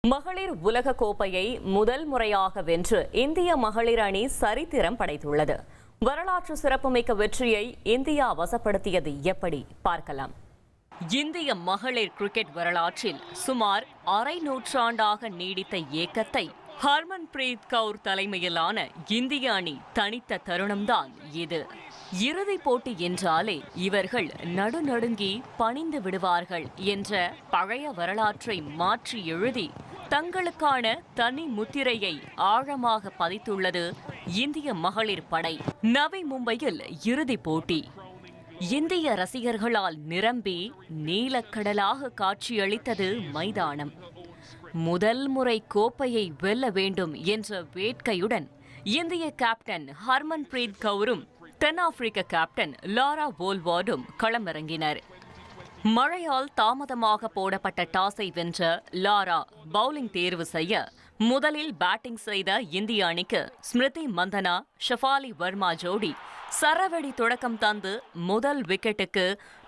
மகளிர் உலக கோப்பையை முதல் முறையாக வென்று இந்திய மகளிர் அணி சரித்திரம் படைத்துள்ளது. வரலாற்று சிறப்புமிக்க வெற்றியை இந்தியா வசப்படுத்தியது எப்படி பார்க்கலாம். இந்திய மகளிர் கிரிக்கெட் வரலாற்றில் சுமார் அரை நூற்றாண்டாக நீடித்த ஏக்கத்தை ஹர்மன்பிரீத் கவுர் தலைமையிலான இந்திய அணி தனித்த தருணம்தான் இது. இறுதிப் போட்டி என்றாலே இவர்கள் நடுநடுங்கி பணிந்து விடுவார்கள் என்ற பழைய வரலாற்றை மாற்றி எழுதி தங்களுக்கான தனி முத்திரையை ஆழமாக பதித்துள்ளது இந்திய மகளிர் படை. நவி மும்பையில் இறுதிப் போட்டி இந்திய ரசிகர்களால் நிரம்பி நீலக்கடலாக காட்சியளித்தது மைதானம். முதல் முறை கோப்பையை வெல்ல வேண்டும் என்ற வேட்கையுடன் இந்திய கேப்டன் ஹர்மன்பிரீத் கவுரும் தென்னாப்பிரிக்க கேப்டன் லாரா வோல்வார்டும் களமிறங்கினர். மழையால் தாமதமாக போடப்பட்ட டாஸை வென்ற லாரா பவுலிங் தேர்வு செய்ய முதலில் பேட்டிங் செய்த இந்திய அணிக்கு ஸ்மிருதி மந்தனா ஷஃபாலி வர்மா ஜோடி சரவெடி தொடக்கம் தந்து முதல் விக்கெட்டுக்கு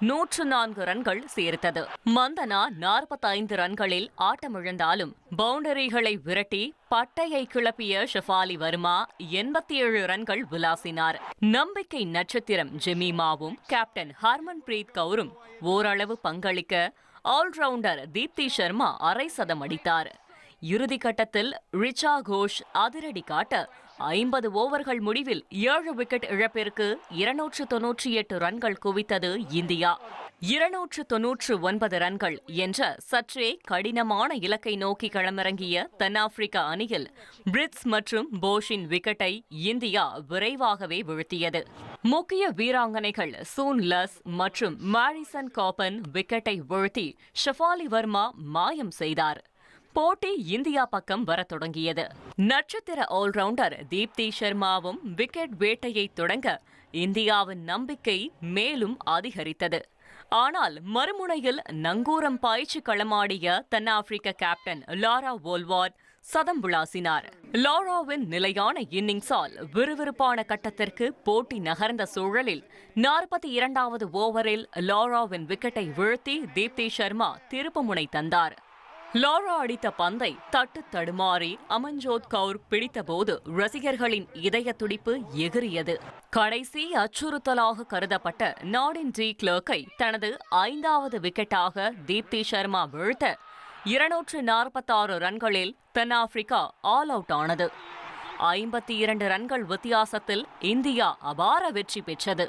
104 ரன்கள் சேர்த்தது. மந்தனா 45 ரன்களில் ஆட்டமிழந்தாலும் பவுண்டரிகளை விரட்டி பட்டையை கிளப்பிய ஷஃபாலி வர்மா 87 ரன்கள் விளாசினார். நம்பிக்கை நட்சத்திரம் ஜெமீமாவும் கேப்டன் ஹர்மன்பிரீத் கவுரும் ஓரளவு பங்களிக்க ஆல்ரவுண்டர் தீப்தி சர்மா அரை சதம் அடித்தார். இறுதிக்கட்டத்தில் ரிச்சா கோஷ் அதிரடி காட்ட 50 ஓவர்கள் முடிவில் 7 விக்கெட் இழப்பிற்கு 298 ரன்கள் குவித்தது இந்தியா. 299 ரன்கள் என்ற சற்றே கடினமான இலக்கை நோக்கி களமிறங்கிய தென்னாப்பிரிக்க அணியில் பிரிட்ஸ் மற்றும் போஷின் விக்கெட்டை இந்தியா விரைவாகவே வீழ்த்தியது. முக்கிய வீராங்கனைகள் சூன் லஸ் மற்றும் மாரிசன் காப்பன் விக்கெட்டை வீழ்த்தி ஷஃபாலி வர்மா மாயம் செய்தார். போட்டி இந்தியா பக்கம் வரத் தொடங்கியது. நட்சத்திர ஆல்ரவுண்டர் தீப்தி சர்மாவும் விக்கெட் வேட்டையை தொடங்க இந்தியாவின் நம்பிக்கை மேலும் அதிகரித்தது. ஆனால் மறுமுனையில் நங்கூரம் பாய்ச்சி களமாடிய தென்னாப்பிரிக்க கேப்டன் லாரா வோல்வார்ட் சதம் விளாசினார். லாராவின் நிலையான இன்னிங்ஸால் விறுவிறுப்பான கட்டத்திற்கு போட்டி நகர்ந்த சூழலில் 42வது ஓவரில் லாராவின் விக்கெட்டை வீழ்த்தி தீப்தி சர்மா திருப்புமுனை தந்தார். லாரா அடித்த பந்தை தட்டு தடுமாறி அமன்ஜோத் கவுர் பிடித்தபோது ரசிகர்களின் இதய துடிப்பு எகிரியது. கடைசி அச்சுறுத்தலாக கருதப்பட்ட நாடின் டி கிளர்க்கை தனது 5வது விக்கெட்டாக தீப்தி சர்மா வீழ்த்த 246 ரன்களில் தென்னாப்பிரிக்கா ஆல் அவுட் ஆனது. 52 ரன்கள் வித்தியாசத்தில் இந்தியா அபார வெற்றி பெற்றது.